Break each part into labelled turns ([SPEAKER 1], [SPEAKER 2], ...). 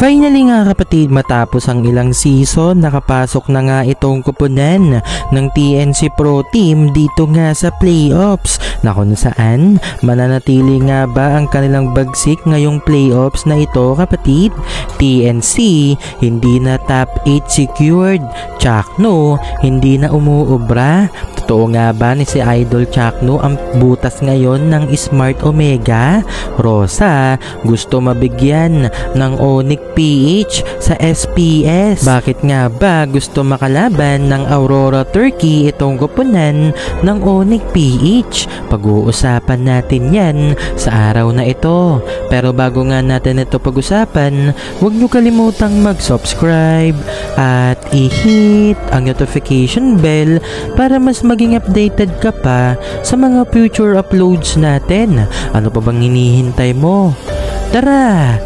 [SPEAKER 1] Finally nga kapatid, matapos ang ilang season, nakapasok na nga itong kupunan ng TNC Pro Team dito nga sa playoffs na kung saan mananatili nga ba ang kanilang bagsik ngayong playoffs na ito kapatid. TNC hindi na top 8 secured, Chakno hindi na umuubra. Totoo nga ba ni si Idol Chakno ang butas ngayon ng Smart Omega? Rosa gusto mabigyan ng Onyx PH sa SPS. Bakit nga ba gusto makalaban ng Aurora Turkey itong kupunan ng Onyx PH? Pag-uusapan natin yan sa araw na ito. Pero bago nga natin ito pag-usapan, huwag nyo kalimutang mag-subscribe at i-hit ang notification bell para mas maging updated ka pa sa mga future uploads natin. Ano pa bang hinihintay mo? Tara!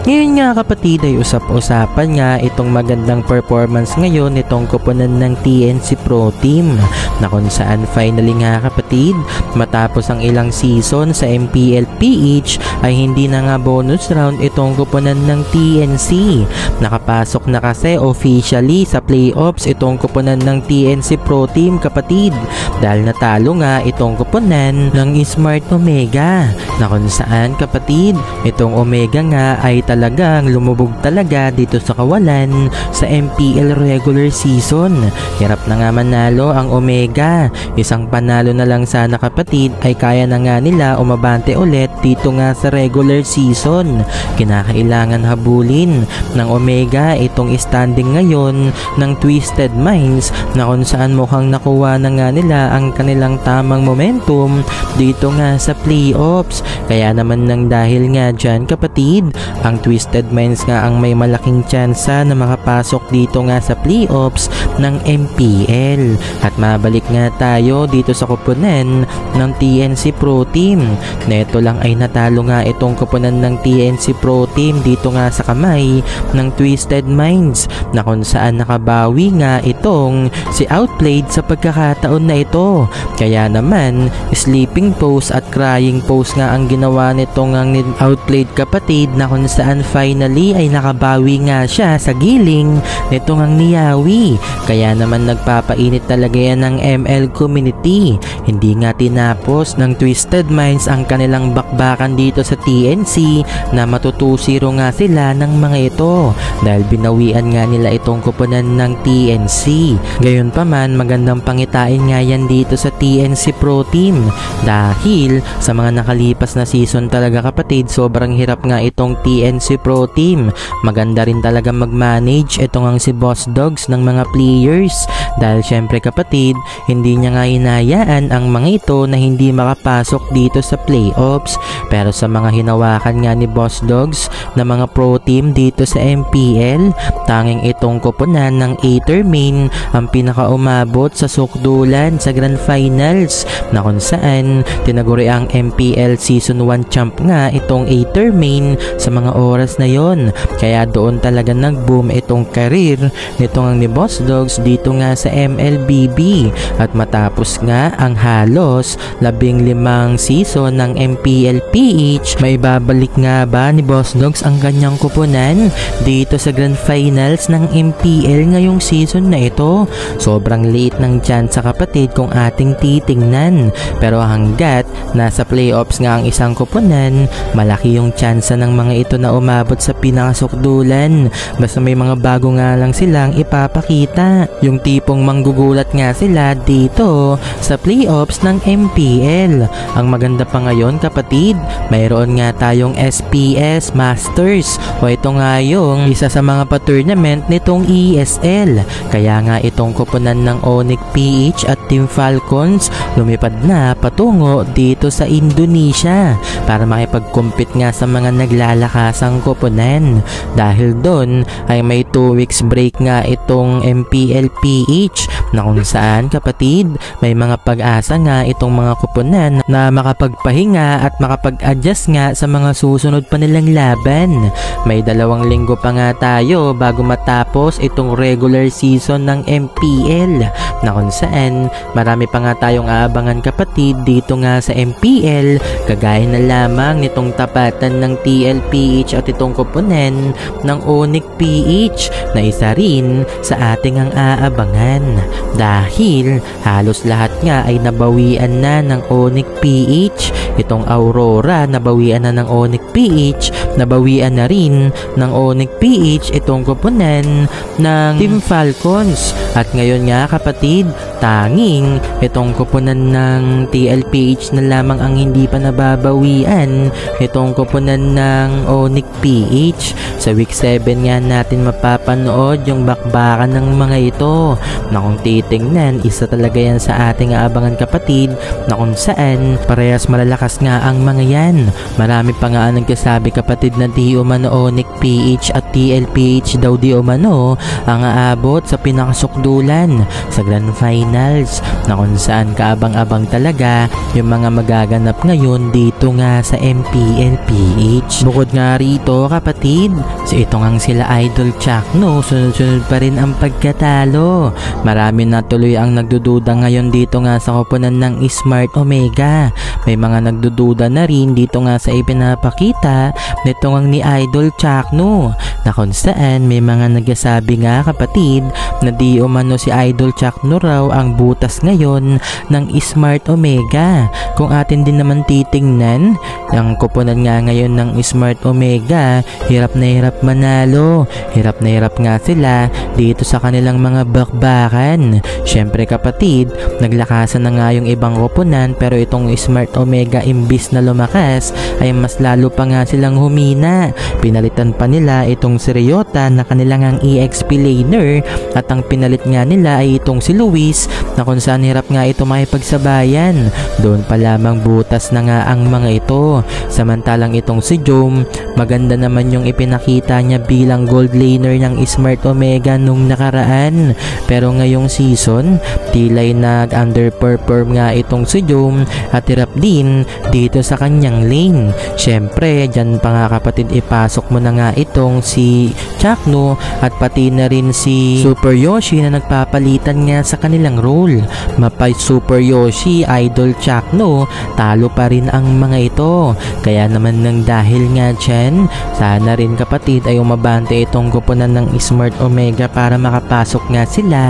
[SPEAKER 1] Ngayon nga kapatid ay usap-usapan nga itong magandang performance ngayon nitong kupunan ng TNC Pro Team na kung saan finally nga kapatid matapos ang ilang season sa MPL PH ay hindi na nga bonus round itong kupunan ng TNC. Nakapasok na kasi officially sa playoffs itong kupunan ng TNC Pro Team kapatid dahil natalo nga itong kupunan ng Smart Omega na kung saan kapatid itong Omega nga ay talagang lumubog talaga dito sa kawalan sa MPL regular season. Hirap na nga manalo ang Omega. Isang panalo na lang sana kapatid ay kaya na nga nila umabante ulit dito nga sa regular season. Kinakailangan habulin ng Omega itong standing ngayon ng Twisted Minds na kung saan mukhang nakuha na nga nila ang kanilang tamang momentum dito nga sa playoffs. Kaya naman nang dahil nga dyan kapatid, ang Twisted Minds nga ang may malaking tsansa na makapasok dito nga sa playoffs ng MPL. At mabalik nga tayo dito sa kupunan ng TNC Pro Team. Neto lang ay natalo nga itong kupunan ng TNC Pro Team dito nga sa kamay ng Twisted Minds na kung saan nakabawi nga itong si Outplayed sa pagkakataon na ito. Kaya naman sleeping pose at crying pose nga ang ginawa nitong ang Outplayed kapatid na kung saan finally ay nakabawi nga siya sa giling nitong ang Niawi. Kaya naman nagpapainit talaga yan ng ML community. Hindi nga tinapos ng Twisted Minds ang kanilang bakbakan dito sa TNC na matutusiro nga sila ng mga ito dahil binawian nga nila itong kupunan ng TNC. Gayunpaman magandang pangitain nga yan dito sa TNC Pro Team dahil sa mga nakalipas na season talaga kapatid sobrang hirap nga itong TNC Pro Team. Maganda rin talaga mag-manage itong ang si Boss Dogs ng mga players dahil syempre kapatid hindi niya nga hinayaan ang mga ito na hindi makapasok dito sa playoffs. Pero sa mga hinawakan nga ni Boss Dogs na mga pro team dito sa MPL, tanging itong kupunan ng Aether Main ang pinakaumabot sa sukdulan sa Grand Finals na kung saan tinaguri ang MPL Season 1 champ nga itong Aether Main sa mga oras na yon. Kaya doon talaga nag-boom itong career nitong ang ni Boss Dogs dito nga sa MLBB. At matapos nga ang halos 15 season ng MPL PH, may babalik nga ba ni Boss Dogs ang kanyang kupunan dito sa Grand Finals ng MPL ngayong season na ito? Sobrang liit ng chance kapatid kung ating titingnan. Pero hanggat nasa playoffs nga ang isang kupunan, malaki yung chance ng mga ito na umabot sa pinakasukdulan. Basta may mga bago nga lang silang ipapakita. Yung tipong manggugulat nga sila dito sa playoffs ng MPL. Ang maganda pa ngayon kapatid, mayroon nga tayong SPS Masters o ito nga yung isa sa mga pa-tournament nitong ESL. Kaya nga itong kupunan ng Onyx PH at Team Falcons lumipad na patungo dito sa Indonesia para makipag-compete nga sa mga naglalakasang kupunan. Dahil doon ay may 2 weeks break nga itong MPL TLPH na kung saan kapatid may mga pag-asa nga itong mga kupunan na makapagpahinga at makapag-adjust nga sa mga susunod pa nilang laban. May 2 linggo pa nga tayo bago matapos itong regular season ng MPL na kung saan marami pa nga tayong aabangan kapatid dito nga sa MPL, kagaya na lamang nitong tapatan ng TLPH at itong kupunan ng Onyx PH na isa rin sa ating ang aabangan dahil halos lahat nga ay nabawian na ng Onyx PH. Itong Aurora nabawian na ng Onyx PH, nabawian na rin ng Onyx PH itong kupunan ng Team Falcons. At ngayon nga kapatid, tanging itong kupunan ng TLPH na lamang ang hindi pa nababawian itong kupunan ng Onyx PH. Sa week 7 nga natin mapapanood yung bakbakan ng mga ito na kung titingnan, isa talaga yan sa ating aabangan kapatid na kung saan parehas malalakas nga ang mga yan. Marami pa nga nagkasabi kapatid na di umano Onyx PH at TLPH daw di umano ang aabot sa pinakasukdulan sa Grand Finals na kung saan kaabang-abang talaga yung mga magaganap ngayon dito nga sa MPLPH. Bukod nga rito kapatid, ito nga sila Idol Chakno, sunod-sunod pa rin ang pagkatalo. Marami na tuloy ang nagdududa ngayon dito nga sa kupunan ng Smart Omega. May mga nagdududa na rin dito nga sa ipinapakita nito nga ni Idol Chakno na kung saan may mga nagsasabi nga kapatid na di umano si Idol Chakno raw ang butas ngayon ng Smart Omega. Kung atin din naman titingnan, ang kupunan nga ngayon ng Smart Omega, hirap na hirap manalo. Hirap na hirap nga sila dito sa kanilang mga bakbakan. Syempre kapatid, naglakasan na nga yung ibang kupunan pero itong Smart Omega imbis na lumakas ay mas lalo pa nga silang humina. Pinalitan pa nila itong si Ryota na kanilang ang EXP laner at ang pinalit nga nila ay itong si Luis na kung saan hirap nga ito makipagsabayan. Doon pa lamang butas na nga ang mga ito. Samantalang itong si Jom, maganda naman yung ipinakita niya bilang gold laner ng Smart Omega nung nakaraan. Pero ngayong season, tilay nag-underperform nga itong si Jom at hirap din dito sa kanyang lane. Syempre, dyan pa nga kapatid ipasok mo na nga itong si Chakno at pati na rin si Super Yoshi na nagpapalitan nga sa kanilang role. Mapay Super Yoshi, Idol Chakno, talo pa rin ang mga ito. Kaya naman nang dahil nga dyan, sana rin kapatid ay umabante itong kupunan ng Smart Omega para makapasok nga sila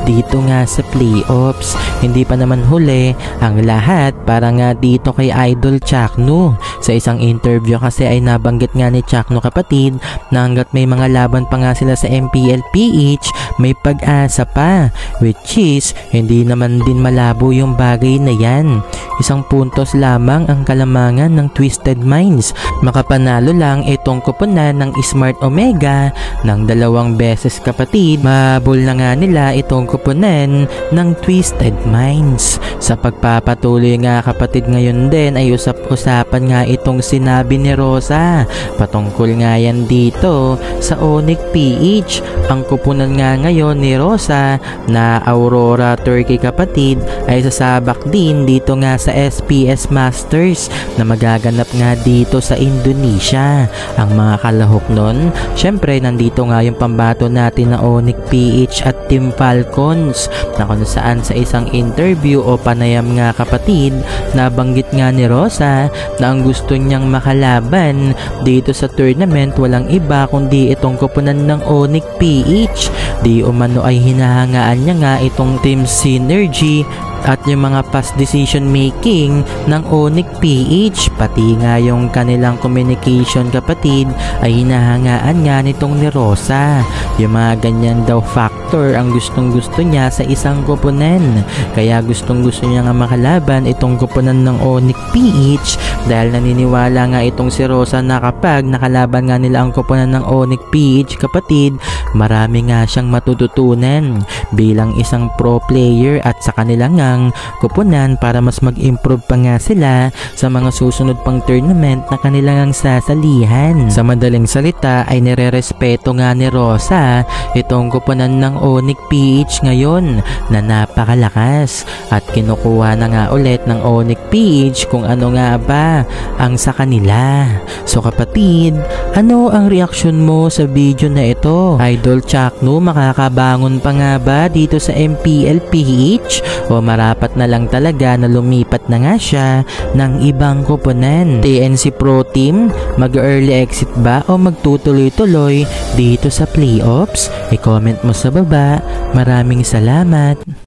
[SPEAKER 1] dito nga sa playoffs. Hindi pa naman huli ang lahat para nga dito kay Idol Chakno. Sa isang interview kasi ay nabanggit nga ni Chakno kapatid na hanggat may mga laban pa nga sila sa MPLPH, may pag-asa pa, which is hindi naman din malabo yung bagay na yan. Isang puntos lamang ang kalamangan ng Twisted Minds. Makapanalo lang itong kupunan ng Smart Omega ng 2 beses kapatid. Mabul na nga nila itong kupunan ng Twisted Minds. Sa pagpapatuloy nga kapatid ngayon din ay usap-usapan nga itong sinabi ni Rosa. Patungkol nga yan dito sa Onyx PH. Ang kupunan nga ngayon ni Rosa na Aurora Turkey kapatid ay sasabak din dito nga sa SPS Masters na magaganap nga dito sa Indonesia. Ang mga kalahok nun, syempre nandito nga yung pambato natin na Onyx PH at Team Falcons na kung saan sa isang interview o panayam nga kapatid, nabanggit nga ni Rosa na ang gusto niyang makalaban dito sa tournament walang iba kundi itong kupunan ng Onyx PH. Di umano ay hinahangaan niya nga itong Team Synergy at yung mga past decision making ng Onyx PH, pati nga yung kanilang communication kapatid ay hinahangaan nga nitong ni Rosa. Yung mga ganyan daw factor ang gustong gusto niya sa isang kupunan, kaya gustong gusto niya nga makalaban itong kupunan ng Onyx PH dahil naniniwala nga itong si Rosa na kapag nakalaban nga nila ang kupunan ng Onyx PH kapatid, marami nga siyang matututunan bilang isang pro player at sa kanilang kupunan para mas mag-improve pa nga sila sa mga susunod pang tournament na kanilang sasalihan. Sa madaling salita ay nire-respeto nga ni Rosa pa itong koponan ng Onyx PH ngayon na napakalakas at kinukuha na nga ulit ng Onyx PH kung ano nga ba ang sa kanila. So kapatid, ano ang reaksyon mo sa video na ito? Idol Chakno, makakabangon pa nga ba dito sa MPL PH o marapat na lang talaga na lumipat na nga siya ng ibang koponan? TNC Pro Team, mag-early exit ba o magtutuloy-tuloy dito sa playoffs? I-comment mo sa baba. Maraming salamat.